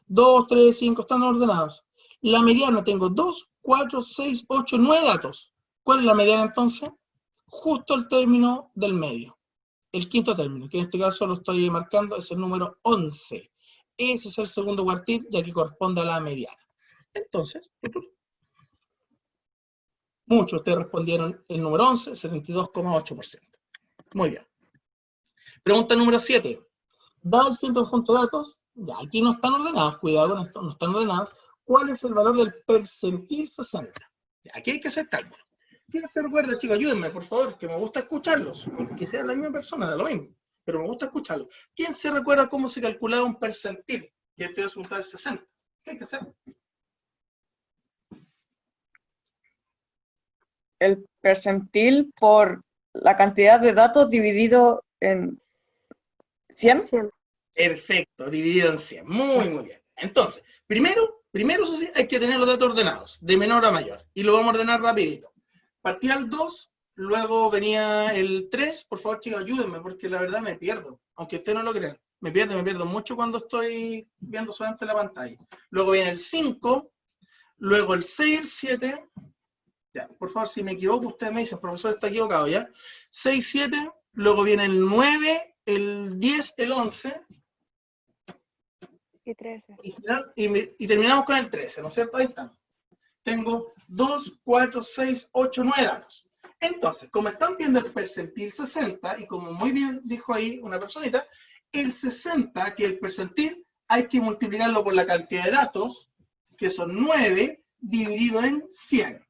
2, 3, 5, están ordenados. La mediana tengo 2, 4, 6, 8, 9 datos. ¿Cuál es la mediana entonces? Justo el término del medio. El quinto término, que en este caso lo estoy marcando, es el número 11. Ese es el segundo cuartil, ya que corresponde a la mediana. Entonces, muchos de ustedes respondieron el número 11, 72,8%. Muy bien. Pregunta número 7. Dado el siguiente conjunto de datos, ya aquí no están ordenados, cuidado con esto, no están ordenados. ¿Cuál es el valor del percentil 60? Ya, aquí hay que hacer cálculo. ¿Quién se recuerda, chicos? Ayúdenme, por favor, que me gusta escucharlos. Que sean la misma persona, da lo mismo, pero me gusta escucharlos. ¿Quién se recuerda cómo se calculaba un percentil? Que este es un tal 60. ¿Qué hay que hacer? El percentil por la cantidad de datos dividido en 100. 100. Perfecto, dividido en 100. Muy bien. Entonces, primero, eso sí, hay que tener los datos ordenados, de menor a mayor. Y lo vamos a ordenar rapidito. Partía el 2, luego venía el 3. Por favor, chicos, ayúdenme, porque la verdad me pierdo. Aunque ustedes no lo crean. Me pierdo mucho cuando estoy viendo solamente la pantalla. Luego viene el 5, luego el 6, el 7. Ya, por favor, si me equivoco, ustedes me dicen, profesor, está equivocado, ¿ya? 6, 7, luego viene el 9, el 10, el 11. Y 13. Y terminamos con el 13, ¿no es cierto? Ahí estamos. Tengo 2, 4, 6, 8, 9 datos. Entonces, como están viendo el percentil 60, y como muy bien dijo ahí una personita, el 60, que es el percentil, hay que multiplicarlo por la cantidad de datos, que son 9, dividido en 100.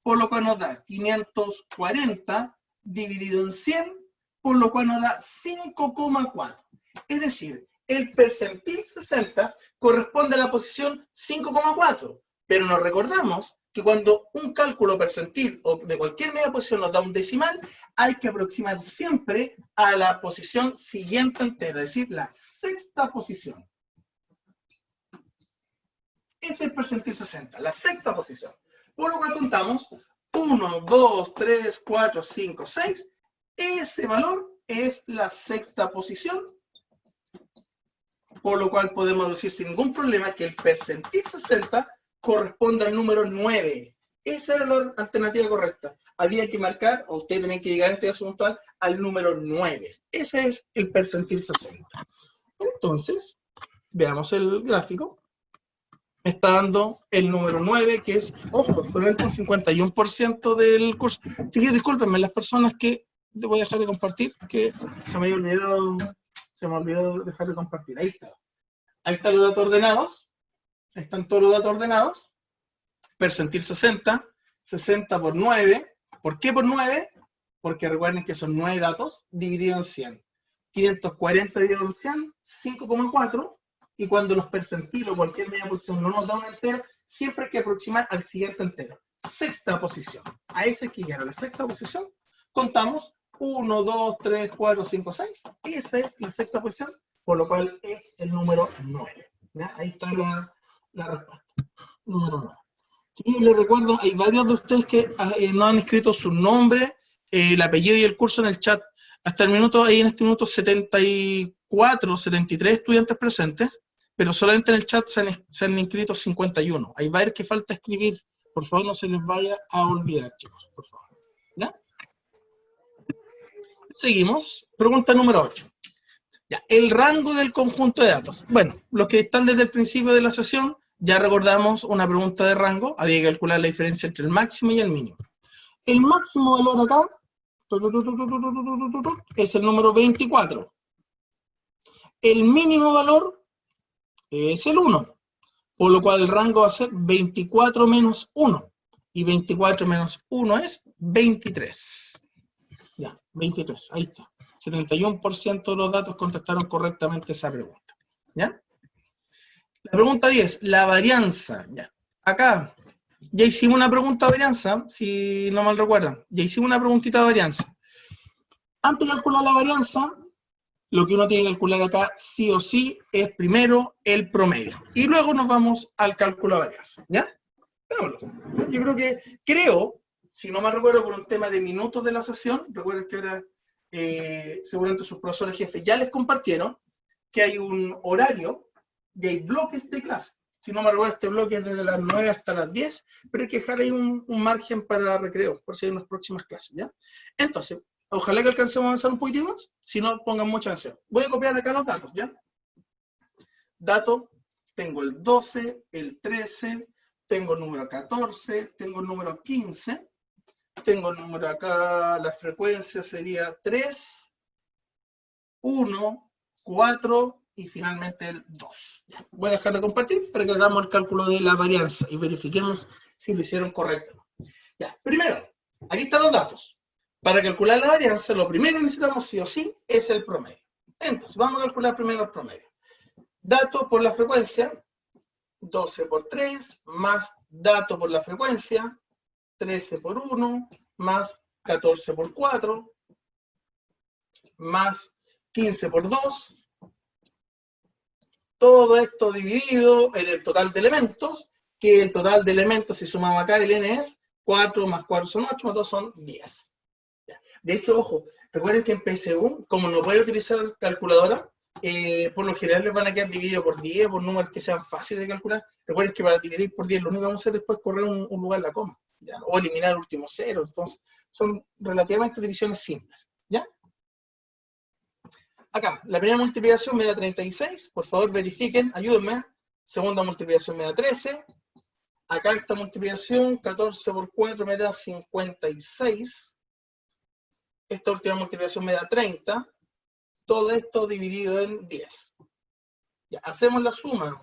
Por lo cual nos da 540 dividido en 100, por lo cual nos da 5,4. Es decir, el percentil 60 corresponde a la posición 5,4. Pero nos recordamos que cuando un cálculo percentil o de cualquier media posición nos da un decimal, hay que aproximar siempre a la posición siguiente entera, es decir, la sexta posición. Ese es el percentil 60, la sexta posición. Por lo cual contamos 1, 2, 3, 4, 5, 6. Ese valor es la sexta posición. por lo cual podemos decir sin ningún problema que el percentil 60 corresponde al número 9. Esa era la alternativa correcta. Había que marcar, o usted tenía que llegar en este caso puntual, al número 9. Ese es el percentil 60. Entonces, veamos el gráfico. Me está dando el número 9, que es, ojo, solamente un 51% del curso. Chiquillos, discúlpenme, las personas que voy a dejar de compartir, que se me olvidó dejar de compartir. Ahí está. Ahí están los datos ordenados. Ahí están todos los datos ordenados. Percentil 60, 60 por 9. ¿Por qué por 9? Porque recuerden que son 9 datos divididos en 100. 540 dividido en 100, 5,4. Y cuando los percentiles o cualquier media posición no nos da una entera, siempre hay que aproximar al siguiente entero. Sexta posición. A ese que llega a la sexta posición, contamos 1, 2, 3, 4, 5, 6. Esa es la sexta posición, por lo cual es el número 9. ¿Ya? Ahí está la respuesta. Número 9. Sí, les recuerdo, hay varios de ustedes que no han escrito su nombre, el apellido y el curso en el chat. Hasta el minuto, ahí en este minuto 74, 73 estudiantes presentes, pero solamente en el chat se han inscrito 51. Hay varios que falta escribir. Por favor, no se les vaya a olvidar, chicos, por favor. ¿Ya? Seguimos. Pregunta número 8. Ya, el rango del conjunto de datos. Bueno, los que están desde el principio de la sesión, ya recordamos una pregunta de rango. Había que calcular la diferencia entre el máximo y el mínimo. El máximo valor acá es el número 24. El mínimo valor es el 1, por lo cual el rango va a ser 24 menos 1. Y 24 menos 1 es 23. Ya, 23, ahí está. 71% de los datos contestaron correctamente esa pregunta. ¿Ya? La pregunta 10, la varianza. Ya. Acá ya hicimos una pregunta de varianza, si no mal recuerdan. Ya hicimos una preguntita de varianza. Antes de calcular la varianza, lo que uno tiene que calcular acá sí o sí es primero el promedio. Y luego nos vamos al cálculo de varianza. ¿Ya? Veámoslo. Yo creo, si no mal recuerdo por un tema de minutos de la sesión, recuerden que ahora seguramente sus profesores jefes ya les compartieron que hay un horario y hay bloques de clase. Si no me recuerdo, este bloque es desde las 9 hasta las 10, pero hay que dejar ahí un margen para recreo, por si hay unas próximas clases, ¿ya? Entonces, ojalá que alcancemos a avanzar un poquito más, si no, pongan mucha atención. Voy a copiar acá los datos, ¿ya? Dato, tengo el 12, el 13, tengo el número 14, tengo el número 15, tengo el número acá, la frecuencia sería 3, 1, 4 y finalmente el 2. Voy a dejar de compartir para que hagamos el cálculo de la varianza y verifiquemos si lo hicieron correcto. Ya, primero, aquí están los datos. Para calcular la varianza, lo primero que necesitamos sí o sí es el promedio. Entonces, vamos a calcular primero el promedio. Dato por la frecuencia, 12 por 3, más dato por la frecuencia, 13 por 1, más 14 por 4, más 15 por 2. Todo esto dividido en el total de elementos, que el total de elementos, si sumamos acá, el n es 4 más 4 son 8, más 2 son 10. De hecho, ojo, recuerden que en PSU, como no pueden utilizar calculadora, por lo general les van a quedar divididos por 10, por números que sean fáciles de calcular. Recuerden que para dividir por 10, lo único que vamos a hacer después es correr un lugar la coma, ¿ya? O eliminar el último cero. Entonces, son relativamente divisiones simples, ¿ya? Acá, la primera multiplicación me da 36, por favor verifiquen, ayúdenme. Segunda multiplicación me da 13. Acá esta multiplicación, 14 por 4 me da 56. Esta última multiplicación me da 30. Todo esto dividido en 10. Ya, hacemos la suma.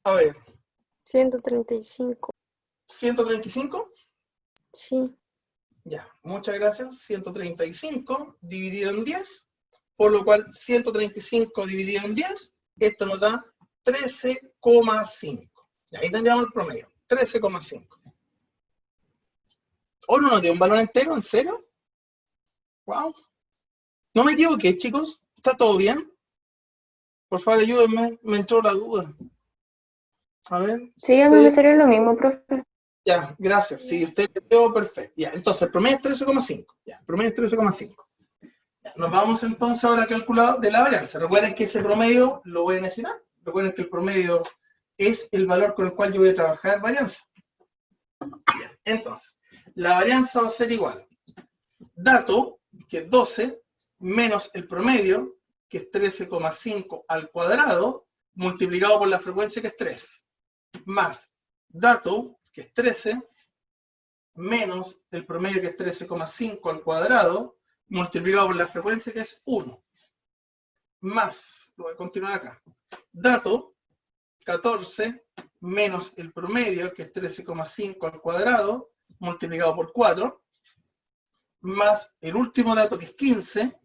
A ver. 135. ¿135? Sí. Ya, muchas gracias. 135 dividido en 10. Por lo cual, 135 dividido en 10, esto nos da 13,5. Y ahí tendríamos el promedio, 13,5. ¿O no nos dio un valor entero? ¿En serio? ¡Wow! No me equivoqué, chicos. ¿Está todo bien? Por favor, ayúdenme. Me entró la duda. A ver. Sí, a mí me salió lo mismo, profe. Ya, gracias. Sí, usted quedó perfecto. Ya, entonces, el promedio es 13,5. Ya, el promedio es 13,5. Nos vamos entonces ahora a calcular de la varianza. Recuerden que ese promedio lo voy a necesitar. Recuerden que el promedio es el valor con el cual yo voy a trabajar varianza. Bien, entonces, la varianza va a ser igual. Dato, que es 12, menos el promedio, que es 13,5 al cuadrado, multiplicado por la frecuencia, que es 3. Más dato, que es 13, menos el promedio, que es 13,5 al cuadrado, multiplicado por la frecuencia, que es 1. Más, lo voy a continuar acá. Dato, 14, menos el promedio, que es 13,5 al cuadrado, multiplicado por 4, más el último dato, que es 15,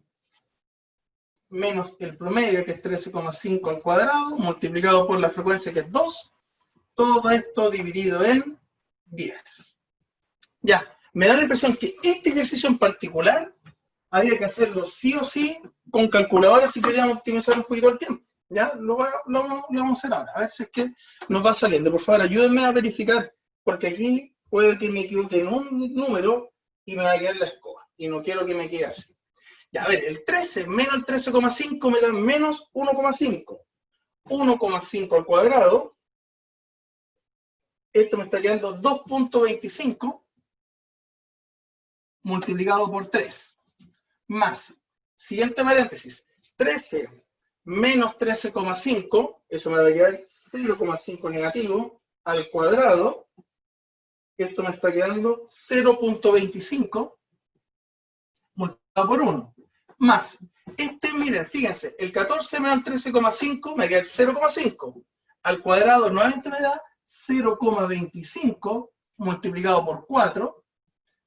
menos el promedio, que es 13,5 al cuadrado, multiplicado por la frecuencia, que es 2, todo esto dividido en 10. Ya, me da la impresión que este ejercicio en particular había que hacerlo sí o sí con calculadora si queríamos optimizar un poquito el tiempo. Ya, lo vamos a hacer ahora, a ver si es que nos va saliendo. Por favor, ayúdenme a verificar, porque aquí puede que me equivoque en un número y me va a quedar la escoba, y no quiero que me quede así. Ya, a ver, el 13 menos el 13,5 me da menos 1,5. 1,5 al cuadrado, esto me está quedando 2,25 multiplicado por 3, más, siguiente paréntesis, 13 menos 13,5, eso me va a quedar 0,5 negativo, al cuadrado, esto me está quedando 0,25 multiplicado por 1, más, miren, fíjense, el 14 menos el 13,5 me queda 0,5, al cuadrado nuevamente me da 0,25 multiplicado por 4,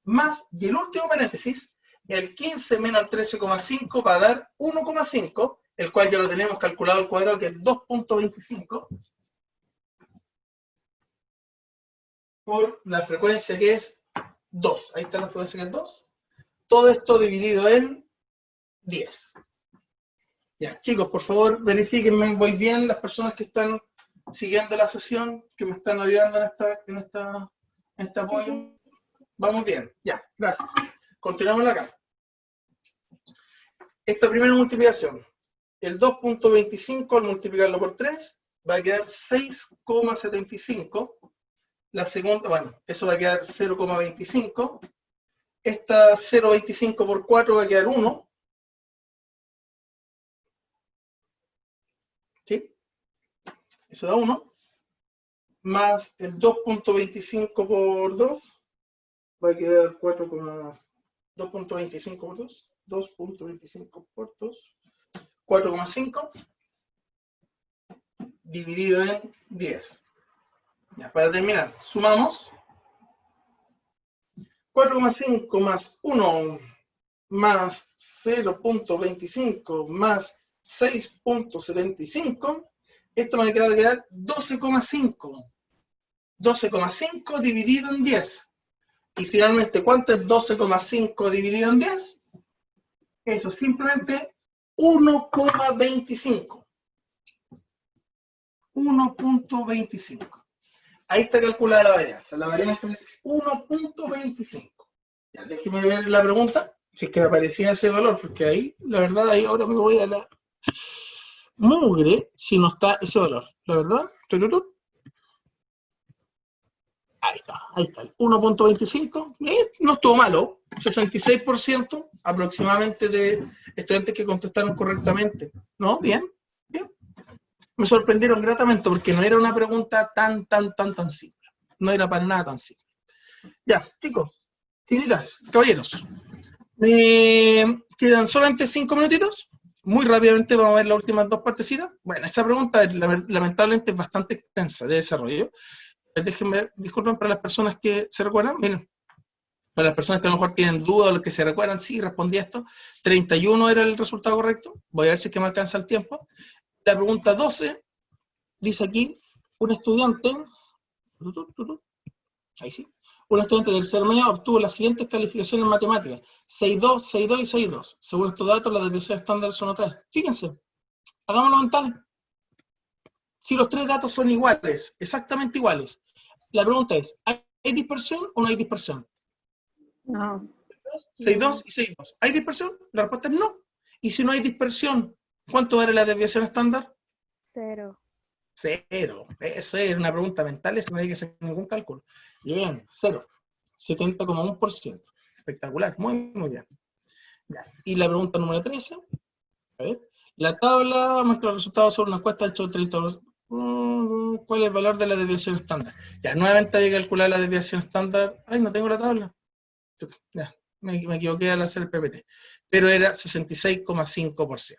más, y el último paréntesis, el 15 menos el 13,5 va a dar 1,5, el cual ya lo tenemos calculado al cuadrado, que es 2,25, por la frecuencia, que es 2. Ahí está la frecuencia, que es 2. Todo esto dividido en 10. Ya, chicos, por favor, verifíquenme, voy bien, las personas que están siguiendo la sesión, que me están ayudando en este apoyo. Vamos bien, ya, gracias. Continuamos acá. Esta primera multiplicación, el 2,25 al multiplicarlo por 3, va a quedar 6,75. La segunda, bueno, eso va a quedar 0,25. Esta 0,25 por 4 va a quedar 1. ¿Sí? Eso da 1. Más el 2,25 por 2 va a quedar 2,25 por 2. 2,25 por 2. 4,5 dividido en 10. Ya, para terminar, sumamos 4,5 más 1 más 0,25 más 6,75. Esto me queda a quedar 12,5. 12,5 dividido en 10. Y finalmente, ¿cuánto es 12,5 dividido en 10? Eso, simplemente 1,25. 1,25. Ahí está calculada la varianza. La varianza es 1,25. Ya, déjeme ver la pregunta, si es que me aparecía ese valor, porque ahí, la verdad, ahí ahora me voy a la mugre si no está ese valor. La verdad, ahí está, el 1,25. No estuvo malo, 66% aproximadamente de estudiantes que contestaron correctamente. ¿No? Bien, bien. Me sorprendieron gratamente porque no era una pregunta tan simple. No era para nada tan simple. Ya, chicos, chiquitas, caballeros. Quedan solamente 5 minutitos. Muy rápidamente vamos a ver las últimas dos partecitas. Bueno, esa pregunta lamentablemente es bastante extensa de desarrollo. Déjenme, disculpen para las personas que se recuerdan. Miren, para las personas que a lo mejor tienen dudas o los que se recuerdan, sí, respondí a esto. 31 era el resultado correcto. Voy a ver si es que me alcanza el tiempo. La pregunta 12 dice aquí, un estudiante, ahí sí, un estudiante del tercer medio obtuvo las siguientes calificaciones en matemáticas, 6,2, 6,2 y 6,2. Según estos datos, las desviaciones estándar son notables. Fíjense, hagámoslo mental. Si los tres datos son iguales, exactamente iguales, la pregunta es, ¿hay dispersión o no hay dispersión? No. 6,2 y 6,2. ¿Hay dispersión? La respuesta es no. Y si no hay dispersión, ¿cuánto vale la desviación estándar? 0. 0. Eso es una pregunta mental, eso no hay que hacer ningún cálculo. Bien, 0. 70,1%. Espectacular, muy bien. Ya. Y la pregunta número 13. A ver. La tabla muestra los resultados sobre una encuesta hecha de 30 horas. ¿Cuál es el valor de la desviación estándar? Ya, nuevamente hay que calcular la desviación estándar. Ay, no tengo la tabla. Ya, me equivoqué al hacer el PPT. Pero era 66,5%.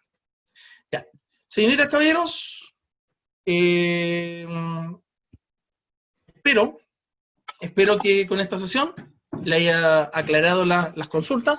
Ya. Señoritas, caballeros, espero que con esta sesión le haya aclarado las consultas.